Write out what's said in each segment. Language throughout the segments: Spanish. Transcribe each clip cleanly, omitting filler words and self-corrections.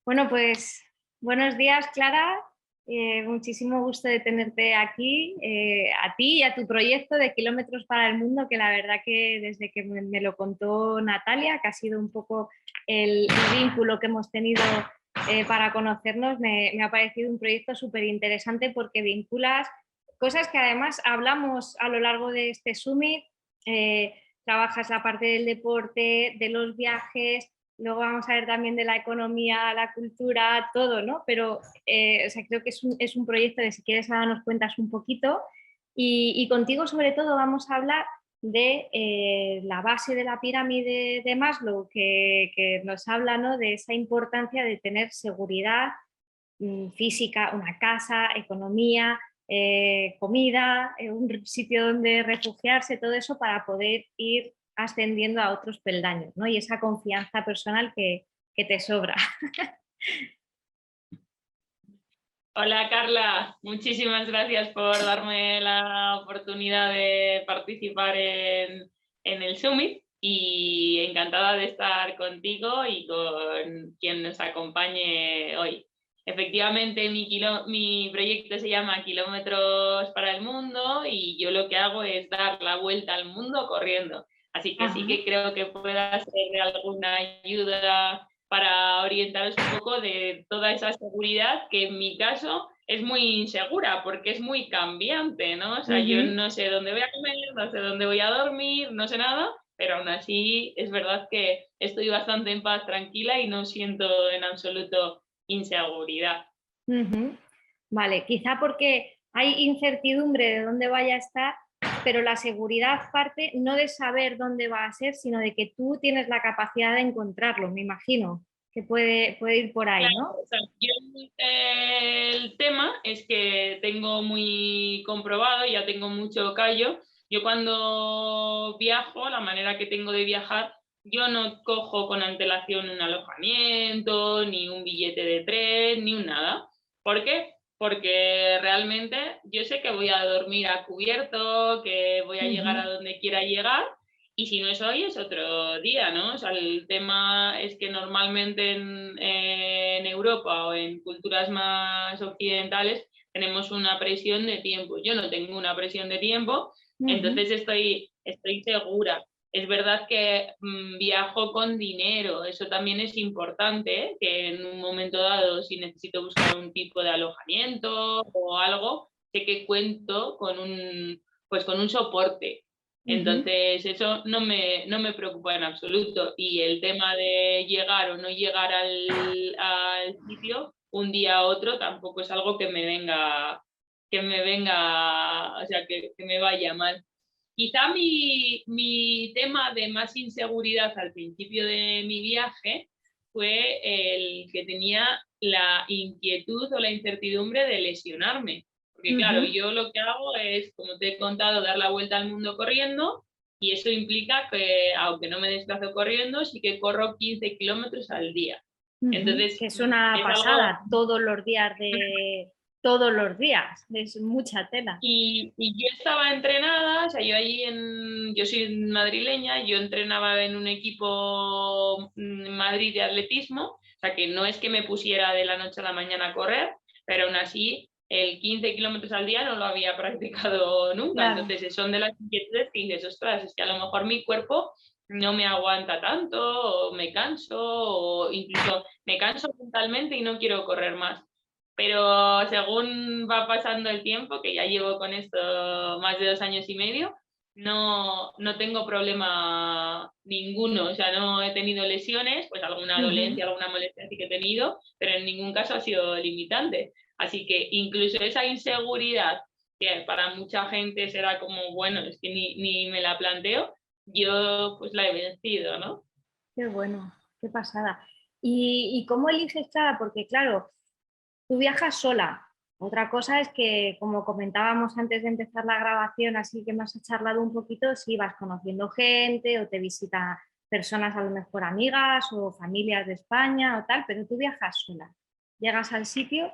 Bueno, pues buenos días, Clara. Muchísimo gusto de tenerte aquí, a ti y a tu proyecto de Kilómetros para el Mundo, que la verdad que desde que me lo contó Natalia, que ha sido un poco el vínculo que hemos tenido para conocernos, me ha parecido un proyecto súper interesante porque vinculas cosas que además hablamos a lo largo de este summit. Trabajas la parte del deporte, de los viajes. Luego vamos a ver también de la economía, la cultura, todo, ¿no? Pero o sea, creo que es un proyecto de, si quieres, ahora nos cuentas un poquito. Y contigo, sobre todo, vamos a hablar de la base de la pirámide de Maslow, que nos habla, ¿no?, de esa importancia de tener seguridad física, una casa, economía, comida, un sitio donde refugiarse, todo eso para poder ir ascendiendo a otros peldaños, ¿no? Y esa confianza personal que te sobra. Hola Carla, muchísimas gracias por darme la oportunidad de participar en el Summit y encantada de estar contigo y con quien nos acompañe hoy. Efectivamente, mi proyecto se llama Kilómetros para el Mundo y yo lo que hago es dar la vuelta al mundo corriendo. Así que sí Ajá. que creo que pueda ser de alguna ayuda para orientaros un poco de toda esa seguridad que en mi caso es muy insegura porque es muy cambiante, ¿no? O sea, yo Uh-huh. no sé dónde voy a comer, no sé dónde voy a dormir, no sé nada, pero aún así es verdad que estoy bastante en paz, tranquila y no siento en absoluto inseguridad. Uh-huh. Vale, quizá porque hay incertidumbre de dónde vaya a estar, pero la seguridad parte no de saber dónde va a ser, sino de que tú tienes la capacidad de encontrarlo, me imagino, que puede ir por ahí, Claro, ¿no? o sea, yo el tema es que tengo muy comprobado, ya tengo mucho callo. Yo cuando viajo, la manera que tengo de viajar, yo no cojo con antelación un alojamiento, ni un billete de tren, ni un nada. ¿Por qué? Porque realmente yo sé que voy a dormir a cubierto, que voy a llegar a Uh-huh. donde quiera llegar y si no es hoy, es otro día, ¿no? O sea, el tema es que normalmente en Europa o en culturas más occidentales tenemos una presión de tiempo. Yo no tengo una presión de tiempo, Uh-huh. entonces estoy segura. Es verdad que viajo con dinero, eso también es importante, ¿eh? Que en un momento dado, si necesito buscar un tipo de alojamiento o algo, sé que cuento pues con un soporte. Uh-huh. Entonces, eso no me preocupa en absoluto. Y el tema de llegar o no llegar al sitio un día a otro tampoco es algo o sea, que me vaya mal. Quizá mi tema de más inseguridad al principio de mi viaje fue el que tenía la inquietud o la incertidumbre de lesionarme. Porque claro, Uh-huh. yo lo que hago es, como te he contado, dar la vuelta al mundo corriendo y eso implica que, aunque no me desplazo corriendo, sí que corro 15 kilómetros al día. Uh-huh. Entonces, Que es una es algo. pasada todos los días todos los días, es mucha tela. Y yo estaba entrenada, o sea, yo soy madrileña, yo entrenaba en un equipo en Madrid de atletismo, o sea, que no es que me pusiera de la noche a la mañana a correr, pero aún así el 15 kilómetros al día no lo había practicado nunca. Claro. Entonces son de las inquietudes que dices, ostras, es que a lo mejor mi cuerpo no me aguanta tanto, o me canso, o incluso me canso mentalmente y no quiero correr más. Pero según va pasando el tiempo, que ya llevo con esto más de 2 años y medio, no tengo problema ninguno. O sea, no he tenido lesiones, pues alguna Uh-huh. dolencia, alguna molestia sí que he tenido, pero en ningún caso ha sido limitante. Así que incluso esa inseguridad, que para mucha gente será como, bueno, es que ni me la planteo, yo pues la he vencido, ¿no? Qué bueno, qué pasada. ¿Y cómo eliges cada? Porque claro, tú viajas sola. Otra cosa es que, como comentábamos antes de empezar la grabación, así que me has charlado un poquito, si vas conociendo gente o te visita personas, a lo mejor amigas o familias de España o tal, pero tú viajas sola. Llegas al sitio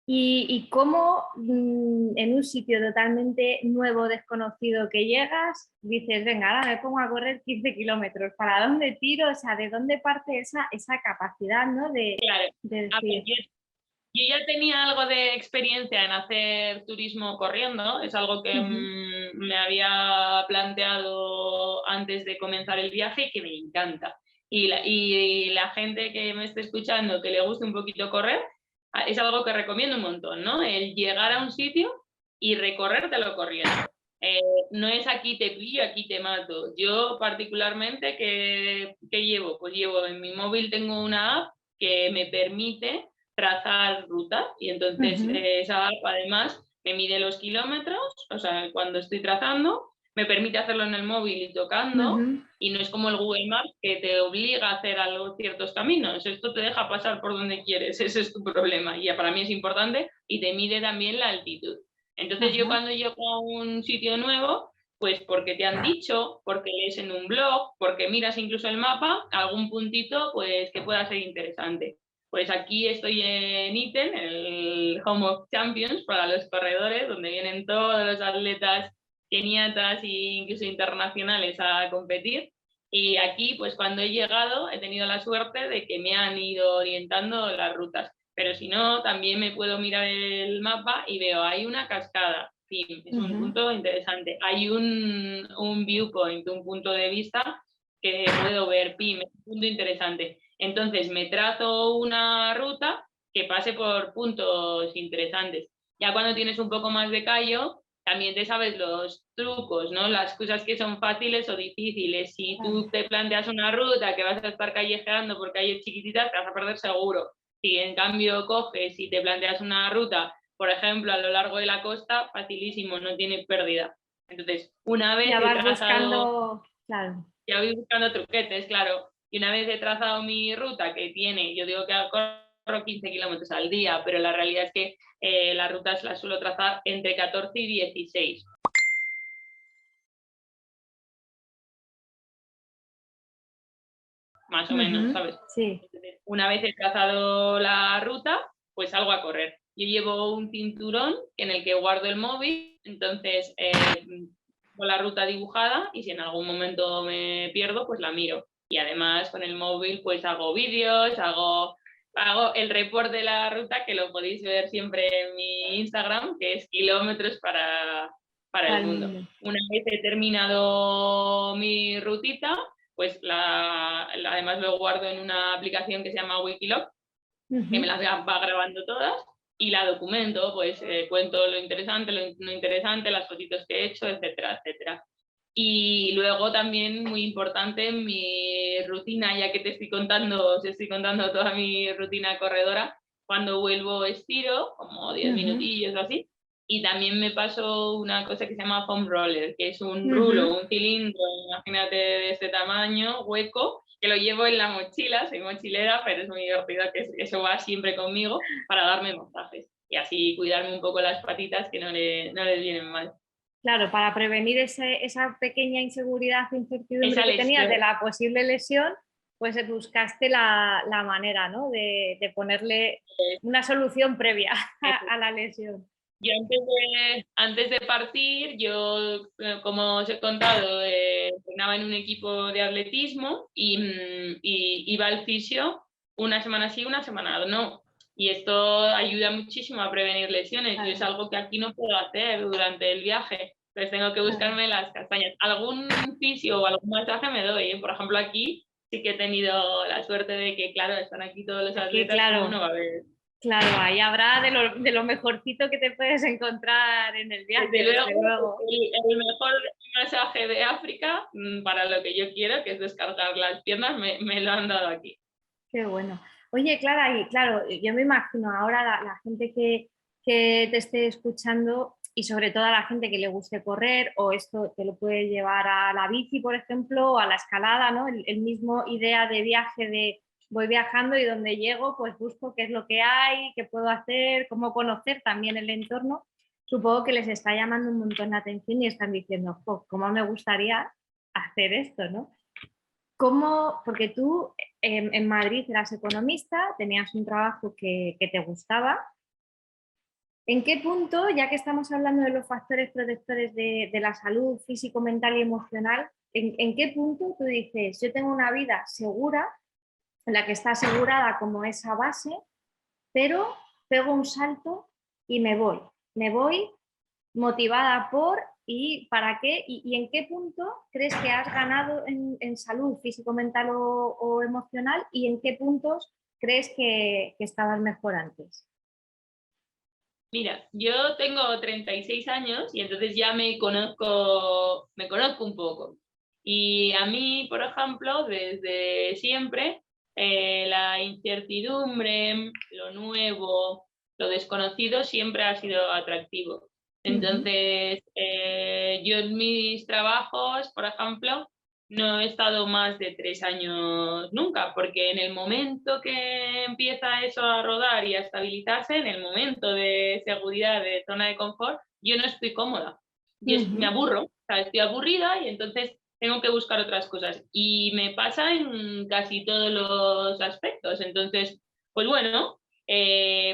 Y cómo en un sitio totalmente nuevo, desconocido que llegas, dices, venga, ahora me pongo a correr 15 kilómetros, ¿para dónde tiro? O sea, ¿de dónde parte esa capacidad, ¿no? Claro, De a ver, decir, yo ya tenía algo de experiencia en hacer turismo corriendo, es algo que me había planteado antes de comenzar el viaje y que me encanta. Y la gente que me esté escuchando que le guste un poquito correr, es algo que recomiendo un montón, ¿no? El llegar a un sitio y recorrértelo corriendo. Eh, no es aquí te pillo, aquí te mato. Yo particularmente, ¿qué llevo? Pues llevo en mi móvil, tengo una app que me permite trazar ruta y entonces esa app además me mide los kilómetros, o sea, cuando estoy trazando, me permite hacerlo en el móvil y tocando y no es como el Google Maps que te obliga a hacer algo, ciertos caminos, esto te deja pasar por donde quieres, ese es tu problema y para mí es importante y te mide también la altitud. Entonces yo cuando llego a un sitio nuevo, pues porque te han dicho, porque lees en un blog, porque miras incluso el mapa, algún puntito pues que pueda ser interesante. Pues aquí estoy en ITEN, el Home of Champions para los corredores, donde vienen todos los atletas keniatas e incluso internacionales a competir. Y aquí, pues cuando he llegado, he tenido la suerte de que me han ido orientando las rutas. Pero si no, también me puedo mirar el mapa y veo, hay una cascada. Sí, es un punto interesante. Hay un viewpoint, un punto de vista que puedo ver, PIM, es un punto interesante. Entonces me trazo una ruta que pase por puntos interesantes. Ya cuando tienes un poco más de callo, también te sabes los trucos, ¿no? Las cosas que son fáciles o difíciles. Si tú te planteas una ruta que vas a estar callejeando por calles chiquititas, te vas a perder seguro. Si en cambio coges y te planteas una ruta, por ejemplo, a lo largo de la costa, facilísimo, no tiene pérdida. Entonces, una vez ya he vas trazado, buscando, claro. ya voy buscando truquetes, claro, y una vez he trazado mi ruta, que tiene, yo digo que corro 15 kilómetros al día, pero la realidad es que las rutas las suelo trazar entre 14 y 16. Más o menos, ¿sabes? Sí. Una vez he trazado la ruta, pues salgo a correr. Yo llevo un cinturón en el que guardo el móvil, entonces con la ruta dibujada y si en algún momento me pierdo, pues la miro. Y además con el móvil pues hago vídeos, hago el report de la ruta que lo podéis ver siempre en mi Instagram, que es kilómetros para el mundo. Una vez he terminado mi rutita, pues además lo guardo en una aplicación que se llama Wikiloc, que me las va grabando todas y la documento, pues cuento lo interesante, lo no interesante, las fotitos que he hecho, etcétera, etcétera. Y luego también, muy importante, mi rutina, ya que os estoy contando toda mi rutina corredora, cuando vuelvo estiro, como 10 minutillos o así, y también me paso una cosa que se llama foam roller, que es un rulo, un cilindro, imagínate de este tamaño, hueco, que lo llevo en la mochila, soy mochilera, pero es muy divertido que eso va siempre conmigo para darme masajes y así cuidarme un poco las patitas que no les vienen mal. Claro, para prevenir esa pequeña inseguridad e incertidumbre Esa que tenías de lesión. la posible lesión, pues buscaste la manera, ¿no? de ponerle una solución previa a la lesión. Yo antes de partir, yo, como os he contado, entrenaba en un equipo de atletismo y iba al fisio una semana sí, una semana no. Y esto ayuda muchísimo a prevenir lesiones. Yo es algo que aquí no puedo hacer durante el viaje. Entonces tengo que buscarme las castañas. Algún fisio o algún masaje me doy. Por ejemplo, aquí sí que he tenido la suerte de que, claro, están aquí todos los atletas, claro, como no va a haber. Claro, ahí habrá de lo mejorcito que te puedes encontrar en el viaje, Desde desde luego. el mejor masaje de África, para lo que yo quiero, que es descargar las piernas, me lo han dado aquí. Qué bueno. Oye, Clara, y claro, yo me imagino ahora la gente que te esté escuchando y sobre todo a la gente que le guste correr o esto te lo puede llevar a la bici, por ejemplo, o a la escalada, ¿no? El mismo idea de viaje de voy viajando y donde llego pues busco qué es lo que hay, qué puedo hacer, cómo conocer también el entorno. Supongo que les está llamando un montón la atención y están diciendo, oh, ¿cómo me gustaría hacer esto, ¿no? ¿Cómo? Porque tú en Madrid eras economista, tenías un trabajo que te gustaba ¿En qué punto, ya que estamos hablando de los factores protectores de la salud físico, mental y emocional, en qué punto tú dices, yo tengo una vida segura, en la que está asegurada como esa base, pero pego un salto y me voy motivada por y para qué y en qué punto crees que has ganado en salud físico, mental o emocional y en qué puntos crees que estabas mejor antes? Mira, yo tengo 36 años y entonces ya me conozco un poco. Y a mí, por ejemplo, desde siempre, la incertidumbre, lo nuevo, lo desconocido siempre ha sido atractivo. Entonces, yo en mis trabajos, por ejemplo, no he estado más de 3 años nunca, porque en el momento que empieza eso a rodar y a estabilizarse, en el momento de seguridad, de zona de confort, yo no estoy cómoda. Me aburro, o sea, estoy aburrida y entonces tengo que buscar otras cosas. Y me pasa en casi todos los aspectos. Entonces, pues bueno,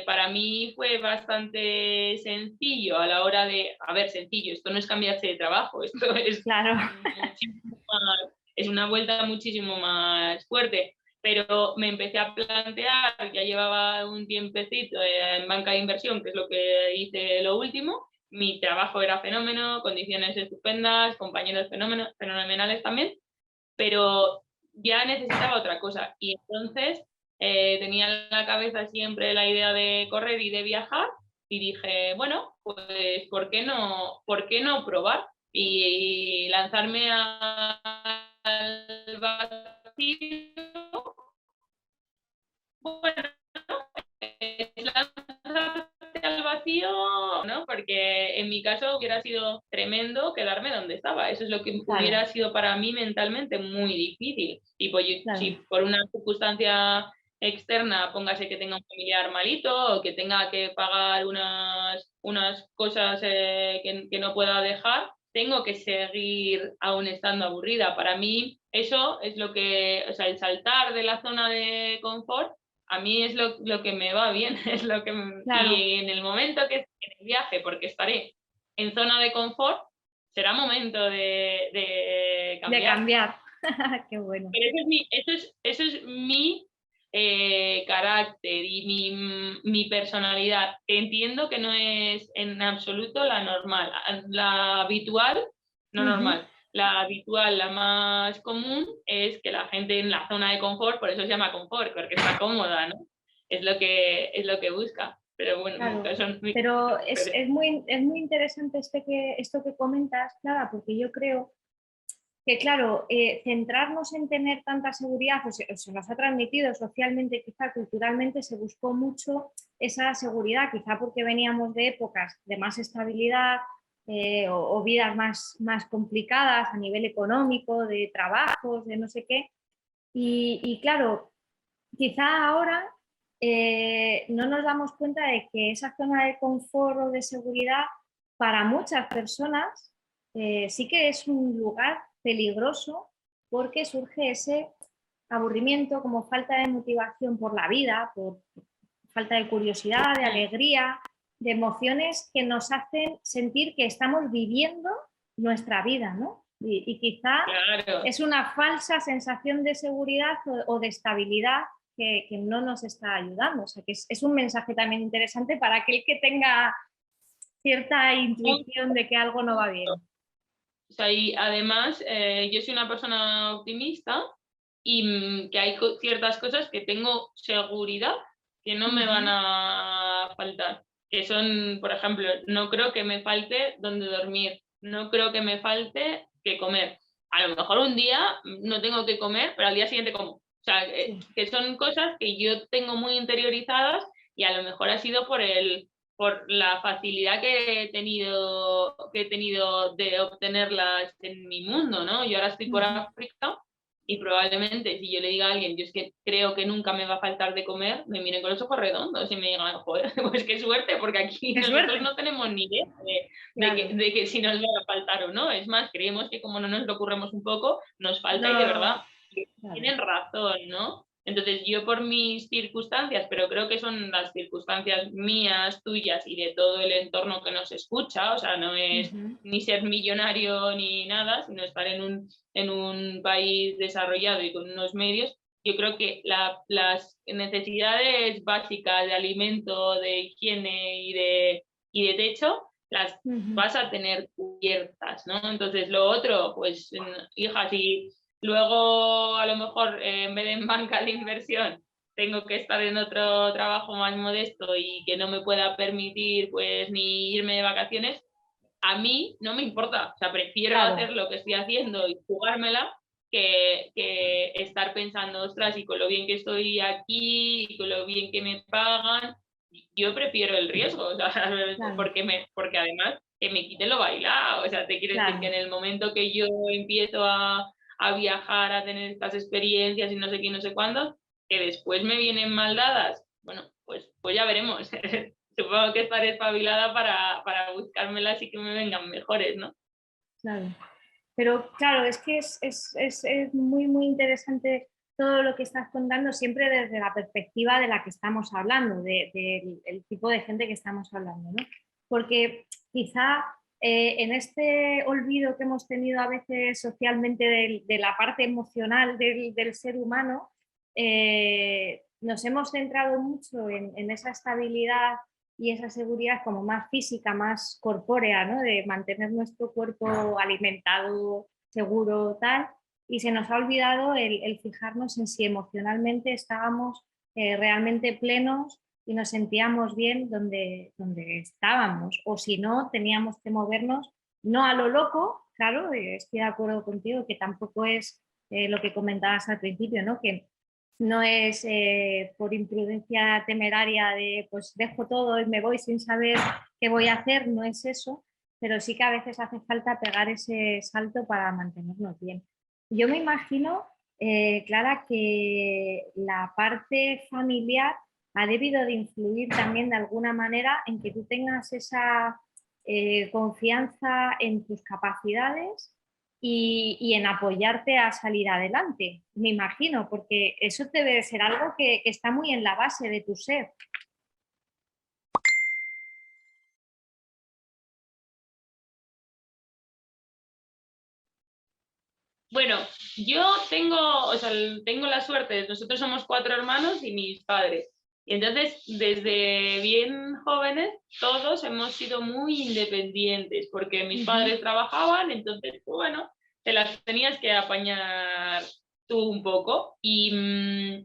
para mí fue bastante sencillo a la hora de, a ver, sencillo, esto no es cambiarse de trabajo, esto es Claro. muchísimo más, es una vuelta muchísimo más fuerte, pero me empecé a plantear, ya llevaba un tiempecito en banca de inversión, que es lo que hice lo último, mi trabajo era fenómeno, condiciones estupendas, compañeros fenomenales también, pero ya necesitaba otra cosa y entonces tenía en la cabeza siempre la idea de correr y de viajar y dije, bueno, pues por qué no probar y lanzarme al vacío? Bueno, es lanzarte al vacío, ¿no? Porque en mi caso hubiera sido tremendo quedarme donde estaba. Eso es lo que Claro, hubiera sido para mí mentalmente muy difícil. Y pues claro. si por una circunstancia externa, póngase que tenga un familiar malito o que tenga que pagar unas cosas que no pueda dejar, tengo que seguir aún estando aburrida. Para mí eso es lo que, o sea, el saltar de la zona de confort a mí es lo que me va bien, es lo que Claro, y en el momento que esté en el viaje, porque estaré en zona de confort, será momento de de cambiar. cambiar. Qué bueno. Pero eso es mi carácter y mi personalidad. Entiendo que no es en absoluto la normal, la habitual, no Ujú. normal. La habitual, la más común, es que la gente en la zona de confort, por eso se llama confort, porque está cómoda, ¿no? Es lo que busca. Pero bueno, en mi Claro, caso no es pero diferente. es muy interesante esto que comentas, Clara, porque yo creo que, claro, centrarnos en tener tanta seguridad, se nos ha transmitido socialmente, quizá culturalmente, se buscó mucho esa seguridad, quizá porque veníamos de épocas de más estabilidad o vidas más complicadas a nivel económico, de trabajos, de no sé qué. Y claro, quizá ahora no nos damos cuenta de que esa zona de confort o de seguridad para muchas personas sí que es un lugar peligroso porque surge ese aburrimiento, como falta de motivación por la vida, por falta de curiosidad, de alegría, de emociones que nos hacen sentir que estamos viviendo nuestra vida, ¿no? Y quizá Claro. es una falsa sensación de seguridad o de estabilidad que no nos está ayudando. O sea, que es un mensaje también interesante para aquel que tenga cierta intuición de que algo no va bien. O sea, y además, yo soy una persona optimista y que hay ciertas cosas que tengo seguridad que no me van Ujú. a faltar. Que son, por ejemplo, no creo que me falte donde dormir, no creo que me falte que comer. A lo mejor un día no tengo que comer, pero al día siguiente como. O sea, Sí, que son cosas que yo tengo muy interiorizadas y a lo mejor ha sido por la facilidad que he tenido de obtenerlas en mi mundo, ¿no? Yo ahora estoy por ujú. África y probablemente si yo le diga a alguien, yo es que creo que nunca me va a faltar de comer, me miren con los ojos redondos y me digan, joder, pues qué suerte, porque aquí ¡Qué nosotros suerte! no tenemos ni idea Claro, de que si nos va a faltar o no. Es más, creemos que como no nos lo ocurremos un poco, nos falta y de verdad no, claro. tienen razón, ¿no? Entonces yo por mis circunstancias, pero creo que son las circunstancias mías, tuyas y de todo el entorno que nos escucha, o sea, no es ni ser millonario ni nada, sino estar en un país desarrollado y con unos medios. Yo creo que las necesidades básicas de alimento, de higiene y de techo, las vas a tener cubiertas, ¿no? Entonces lo otro, pues hija, si luego a lo mejor en vez de en banca de inversión tengo que estar en otro trabajo más modesto y que no me pueda permitir pues ni irme de vacaciones, a mí no me importa, o sea, prefiero hacer lo que estoy haciendo y jugármela que estar pensando, ostras, y con lo bien que estoy aquí, y con lo bien que me pagan, yo prefiero el riesgo, o sea, porque además que me quite lo bailado, o sea, te quiero decir que en el momento que yo empiezo a viajar, a tener estas experiencias y no sé qué, no sé cuándo, que después me vienen mal dadas, bueno, pues ya veremos. Supongo que estaré espabilada para buscármelas y que me vengan mejores, ¿no? Claro. Pero claro, es que es muy, muy interesante todo lo que estás contando, siempre desde la perspectiva de la que estamos hablando, del tipo de gente que estamos hablando, ¿no? Porque quizá en este olvido que hemos tenido a veces socialmente de la parte emocional del ser humano, nos hemos centrado mucho en esa estabilidad y esa seguridad como más física, más corpórea, ¿no? De mantener nuestro cuerpo alimentado, seguro, tal, y se nos ha olvidado el fijarnos en si emocionalmente estábamos realmente plenos y nos sentíamos bien donde estábamos, o si no, teníamos que movernos, no a lo loco, claro, estoy de acuerdo contigo, que tampoco es lo que comentabas al principio, ¿no? Que no es por imprudencia temeraria de pues dejo todo y me voy sin saber qué voy a hacer, no es eso, pero sí que a veces hace falta pegar ese salto para mantenernos bien. Yo me imagino, Clara, que la parte familiar ha debido de influir también de alguna manera en que tú tengas esa confianza en tus capacidades y en apoyarte a salir adelante, me imagino, porque eso debe ser algo que está muy en la base de tu ser. Bueno, yo tengo la suerte, nosotros somos 4 hermanos y mis padres. Y entonces, desde bien jóvenes, todos hemos sido muy independientes, porque mis padres trabajaban, entonces, bueno, te las tenías que apañar tú un poco. Y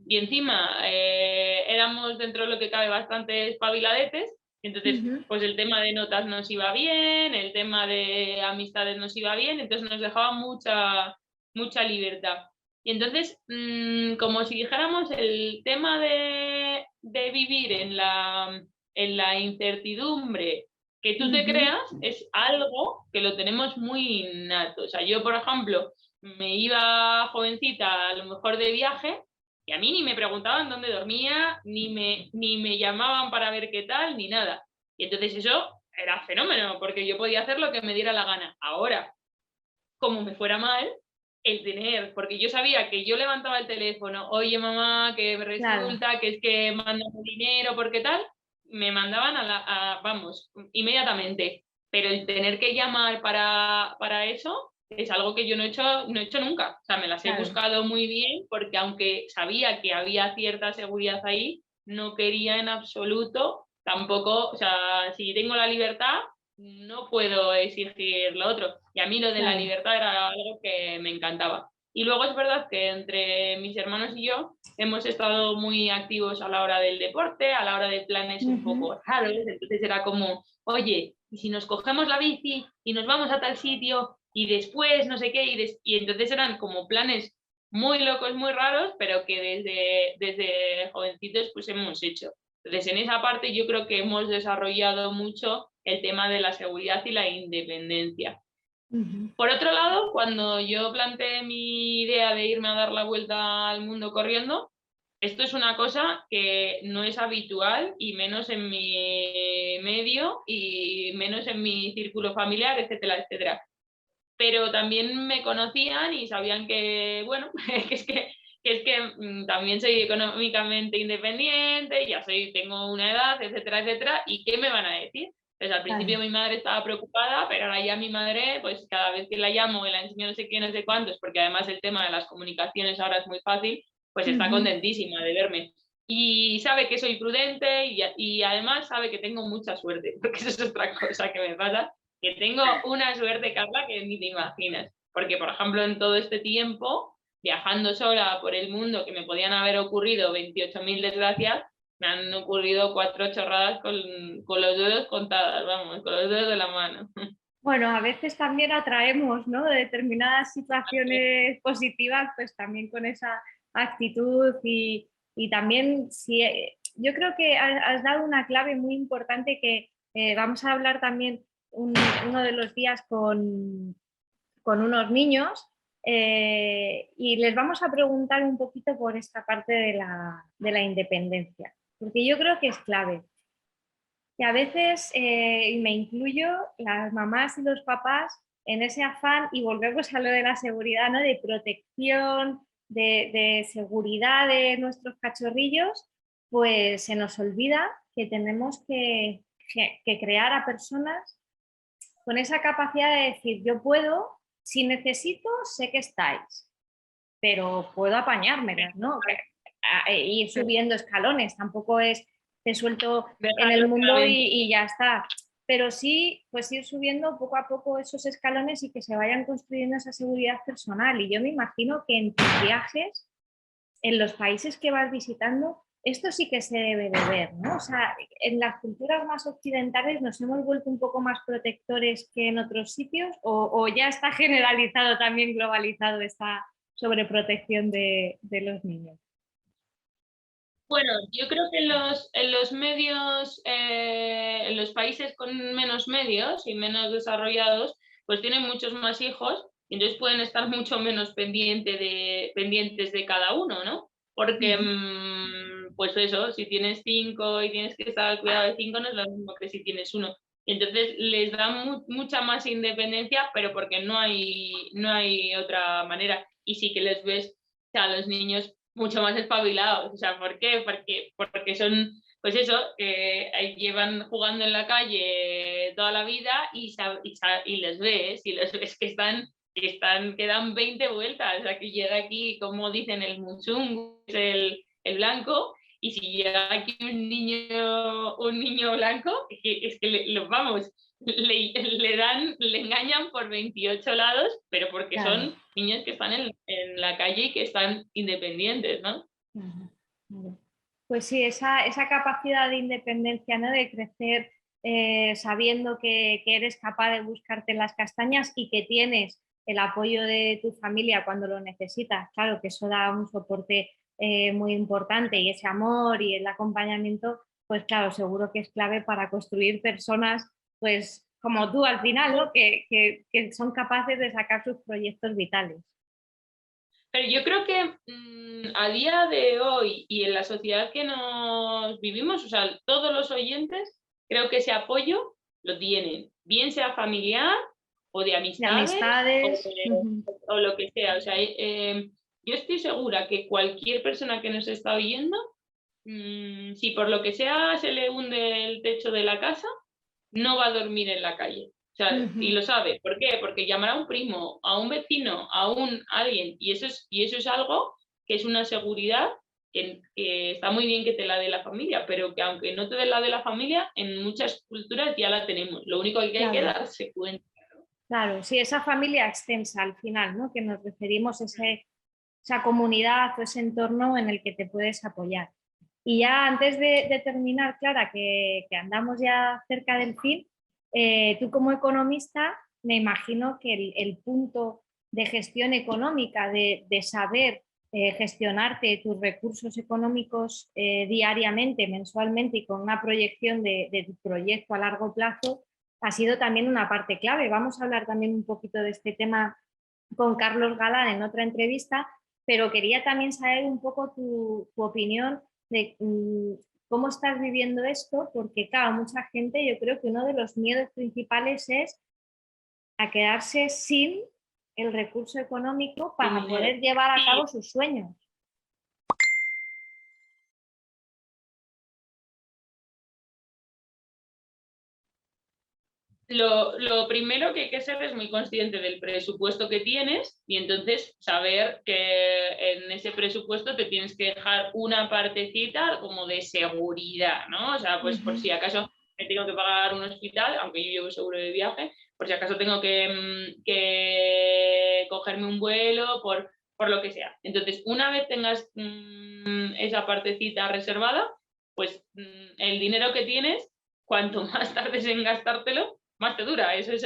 encima, éramos dentro de lo que cabe bastante espabiladetes, entonces, pues el tema de notas nos iba bien, el tema de amistades nos iba bien, entonces nos dejaba mucha libertad. Y entonces, como si dijéramos, el tema de vivir en la incertidumbre que tú te creas es algo que lo tenemos muy innato. O sea, yo, por ejemplo, me iba jovencita a lo mejor de viaje y a mí ni me preguntaban dónde dormía, ni me llamaban para ver qué tal, ni nada. Y entonces eso era fenómeno, porque yo podía hacer lo que me diera la gana. Ahora, como me fuera mal, el tener, porque yo sabía que yo levantaba el teléfono, oye mamá, que me resulta que es que mandan dinero, porque tal, me mandaban vamos, inmediatamente. Pero el tener que llamar para eso es algo que yo no he hecho nunca. O sea, me las he buscado muy bien porque aunque sabía que había cierta seguridad ahí, no quería en absoluto tampoco, o sea, si tengo la libertad, no puedo exigir lo otro. Y a mí lo de la libertad era algo que me encantaba. Y luego es verdad que entre mis hermanos y yo hemos estado muy activos a la hora del deporte, a la hora de planes un poco raros. Entonces era como, oye, ¿y si nos cogemos la bici y nos vamos a tal sitio y después no sé qué? Y entonces eran como planes muy locos, muy raros, pero que desde jovencitos pues hemos hecho. Entonces en esa parte yo creo que hemos desarrollado mucho el tema de la seguridad y la independencia. Por otro lado, cuando yo planteé mi idea de irme a dar la vuelta al mundo corriendo, esto es una cosa que no es habitual y menos en mi medio y menos en mi círculo familiar, etcétera, etcétera. Pero también me conocían y sabían que, bueno, que es que que es que también soy económicamente independiente, ya tengo una edad, etcétera, etcétera, ¿y qué me van a decir? Pues al principio mi madre estaba preocupada, pero ahora ya mi madre, pues cada vez que la llamo y la enseño no sé qué, no sé cuántos, porque además el tema de las comunicaciones ahora es muy fácil, pues está contentísima de verme. Y sabe que soy prudente y además sabe que tengo mucha suerte, porque eso es otra cosa que me pasa, que tengo una suerte, Carla, que ni te imaginas. Porque, por ejemplo, en todo este tiempo, viajando sola por el mundo, que me podían haber ocurrido 28.000 desgracias, me han ocurrido 4 chorradas con los dedos contadas, vamos, con los dedos de la mano. Bueno, a veces también atraemos, ¿no? De determinadas situaciones positivas, pues también con esa actitud y también si, yo creo que has dado una clave muy importante que vamos a hablar también uno de los días con unos niños y les vamos a preguntar un poquito por esta parte de la independencia, porque yo creo que es clave. Y a veces, y me incluyo, las mamás y los papás en ese afán, y volvemos a lo de la seguridad, ¿no? De protección, de seguridad de nuestros cachorrillos, pues se nos olvida que tenemos que crear a personas con esa capacidad de decir, yo puedo, si necesito, sé que estáis, pero puedo apañármelas, ¿no? Ir subiendo escalones, tampoco es te suelto en el mundo y ya está. Pero sí, pues ir subiendo poco a poco esos escalones y que se vayan construyendo esa seguridad personal. Y yo me imagino que en tus viajes, en los países que vas visitando, esto sí que se debe de ver, ¿no? O sea, en las culturas más occidentales nos hemos vuelto un poco más protectores que en otros sitios o ya está generalizado también, globalizado esta sobreprotección de los niños. Bueno, yo creo que en los medios, en los países con menos medios y menos desarrollados, pues tienen muchos más hijos y entonces pueden estar mucho menos pendientes de cada uno, ¿no? Porque, pues eso, si tienes 5 y tienes que estar al cuidado de 5, no es lo mismo que si tienes uno. Y entonces les da mucha más independencia, pero porque no hay otra manera. Y sí que les ves a los niños mucho más espabilados. O sea, ¿por qué? Porque son, pues eso, que llevan jugando en la calle toda la vida y les ves que dan 20 vueltas. O sea, que llega aquí, como dicen, el muchungo, el blanco, y si llega aquí un niño blanco, es que vamos, le engañan por 28 lados, pero porque Claro. son niños que están en la calle y que están independientes, ¿no? Pues sí, esa capacidad de independencia, ¿no? De crecer sabiendo que eres capaz de buscarte las castañas y que tienes el apoyo de tu familia cuando lo necesitas. Claro que eso da un soporte muy importante y ese amor y el acompañamiento, pues claro, seguro que es clave para construir personas, pues como tú al final, ¿no? Que son capaces de sacar sus proyectos vitales. Pero yo creo que a día de hoy y en la sociedad que nos vivimos, o sea, todos los oyentes, creo que ese apoyo lo tienen, bien sea familiar o de De amistades amistades. o lo que sea. O sea, yo estoy segura que cualquier persona que nos está oyendo, si por lo que sea se le hunde el techo de la casa, no va a dormir en la calle. O sea, y lo sabe. ¿Por qué? Porque llamará a un primo, a un vecino, alguien, y eso es algo que es una seguridad que está muy bien que te la dé la familia, pero que aunque no te dé la de la familia, en muchas culturas ya la tenemos. Lo único que hay que darse cuenta. Claro, sí, esa familia extensa al final, ¿no? Que nos referimos a esa comunidad o ese entorno en el que te puedes apoyar. Y ya antes de terminar, Clara, que andamos ya cerca del fin, tú como economista me imagino que el punto de gestión económica, de saber gestionarte tus recursos económicos diariamente, mensualmente y con una proyección de tu proyecto a largo plazo, ha sido también una parte clave. Vamos a hablar también un poquito de este tema con Carlos Galán en otra entrevista, pero quería también saber un poco tu opinión de cómo estás viviendo esto, porque claro, mucha gente, yo creo que uno de los miedos principales es a quedarse sin el recurso económico para poder llevar a cabo sus sueños. Lo primero que hay que ser es muy consciente del presupuesto que tienes y entonces saber que en ese presupuesto te tienes que dejar una partecita como de seguridad, ¿no? O sea, pues por si acaso me tengo que pagar un hospital, aunque yo llevo seguro de viaje, por si acaso tengo que cogerme un vuelo, por lo que sea. Entonces, una vez tengas esa partecita reservada, pues el dinero que tienes, cuanto más tardes en gastártelo, más te dura. Eso es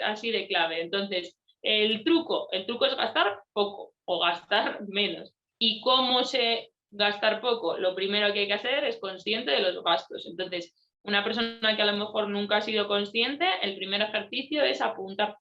así de clave. Entonces, el truco es gastar poco o gastar menos. ¿Y cómo sé gastar poco? Lo primero que hay que hacer es consciente de los gastos. Entonces, una persona que a lo mejor nunca ha sido consciente, el primer ejercicio es apuntar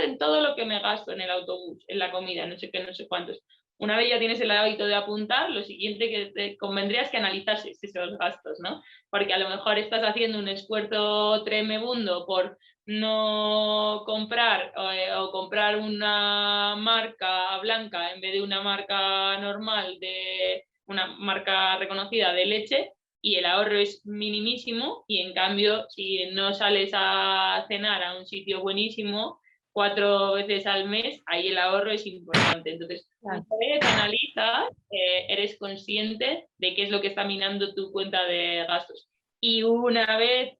en todo lo que me gasto en el autobús, en la comida, no sé qué, no sé cuántos. Una vez ya tienes el hábito de apuntar, lo siguiente que te convendría es que analizases esos gastos, ¿no? Porque a lo mejor estás haciendo un esfuerzo tremebundo por no comprar o comprar una marca blanca en vez de una marca normal, de una marca reconocida de leche, y el ahorro es minimísimo, y en cambio si no sales a cenar a un sitio buenísimo 4 veces al mes, ahí el ahorro es importante. Entonces, una vez analizas, eres consciente de qué es lo que está minando tu cuenta de gastos. Y una vez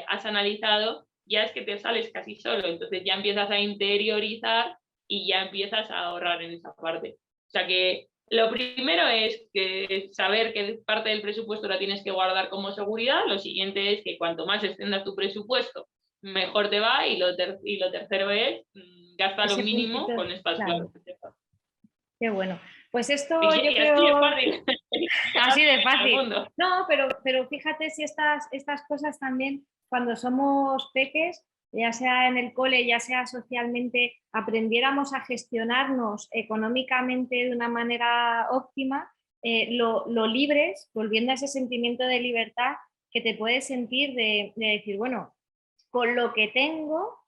has analizado, ya es que te sales casi solo, entonces ya empiezas a interiorizar y ya empiezas a ahorrar en esa parte. O sea que lo primero es que saber que parte del presupuesto la tienes que guardar como seguridad. Lo siguiente es que cuanto más extendas tu presupuesto, mejor te va. Y lo tercero es gasta lo Ese mínimo puntito, con estas claro, claves. qué bueno. Pues esto yo Y así es creo fácil. así de Al fácil. mundo. No, pero fíjate si estas cosas también, cuando somos peques, ya sea en el cole, ya sea socialmente, aprendiéramos a gestionarnos económicamente de una manera óptima, lo libres, volviendo a ese sentimiento de libertad que te puedes sentir de decir, bueno, con lo que tengo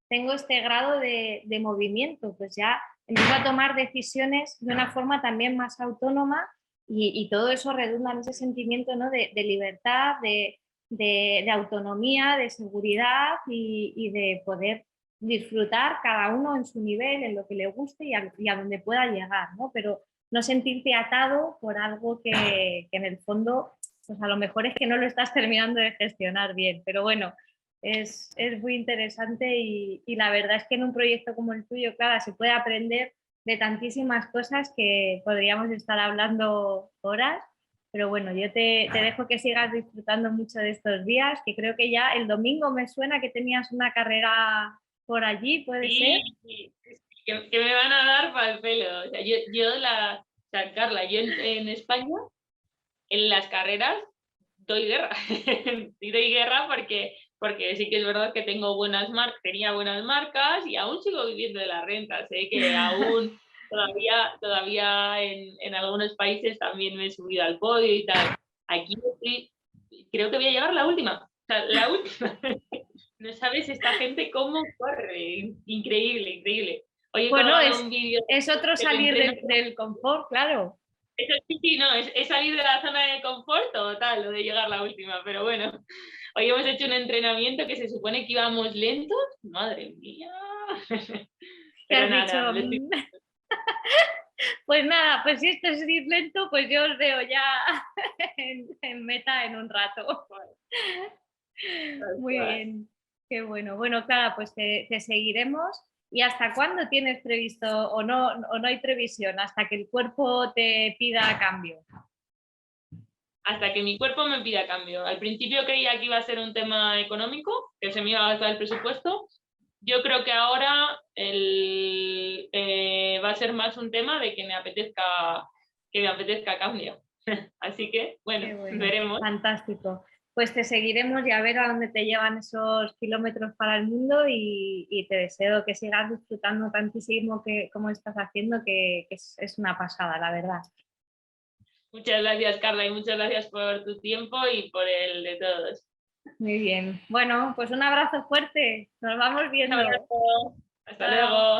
este grado de movimiento, pues ya empiezo a tomar decisiones de una forma también más autónoma y todo eso redunda en ese sentimiento, ¿no? de libertad, de autonomía, de seguridad y de poder disfrutar cada uno en su nivel, en lo que le guste y a donde pueda llegar, ¿no? Pero no sentirte atado por algo que en el fondo, pues a lo mejor es que no lo estás terminando de gestionar bien, pero bueno, es muy interesante y la verdad es que en un proyecto como el tuyo, Clara, se puede aprender de tantísimas cosas que podríamos estar hablando horas, pero bueno, yo te dejo que sigas disfrutando mucho de estos días, que creo que ya el domingo me suena que tenías una carrera por allí, ¿puede ser? Sí, que me van a dar para el pelo. O sea, o sea, Carla, yo en España, en las carreras, doy guerra. Sí doy guerra porque sí que es verdad que tenía buenas marcas y aún sigo viviendo de la renta. Sé que aún todavía en algunos países también me he subido al podio y tal. Aquí creo que voy a llegar la última. O sea, la última. No sabes esta gente cómo corre. Increíble, increíble. Hoy he Bueno, colgado un vídeo es otro del salir entreno. del confort, claro. Sí, no, es salir de la zona de confort total, lo de llegar la última, pero bueno, hoy hemos hecho un entrenamiento que se supone que íbamos lentos, madre mía. ¿Qué Pero has nada, dicho? Pues nada, pues si esto es ir lento, pues yo os veo ya en meta en un rato. Muy bien, qué bueno. Bueno, Clara, pues te seguiremos. ¿Y hasta cuándo tienes previsto o no hay previsión? Hasta que el cuerpo te pida cambio. hasta que mi cuerpo me pida cambio. Al principio creía que iba a ser un tema económico, que se me iba a gastar el presupuesto. Yo creo que ahora va a ser más un tema de que me apetezca cambio. Así que, Qué bueno, bueno, veremos. fantástico. Pues te seguiremos y a ver a dónde te llevan esos kilómetros para el mundo y te deseo que sigas disfrutando tantísimo como estás haciendo, que es una pasada, la verdad. Muchas gracias, Carla, y muchas gracias por tu tiempo y por el de todos. Muy bien. Bueno, pues un abrazo fuerte. Nos vamos Un viendo. abrazo. Hasta Chao. luego.